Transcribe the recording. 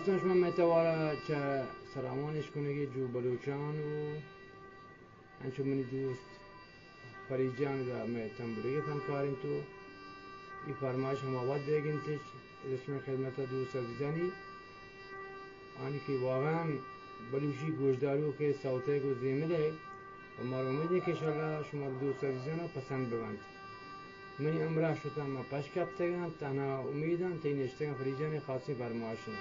دوستان شما میتواره چه سلامانش کنگی جو بلوچان و انچو منی دوست پریجان و میتن بلوگی فنکارین تو ای فرمایش هم آباد بگین تش رسم خدمت دوست عزیزانی آنی که واقعا بلوچی گوشدارو که صوته کو زیمله و ما رو امیده که انشاءالله شما دوست عزیزان پسند ببند منی امراه شدم ما پشکب تگم تنها امیدم تینشتگم فریجان خاصی فرمایشن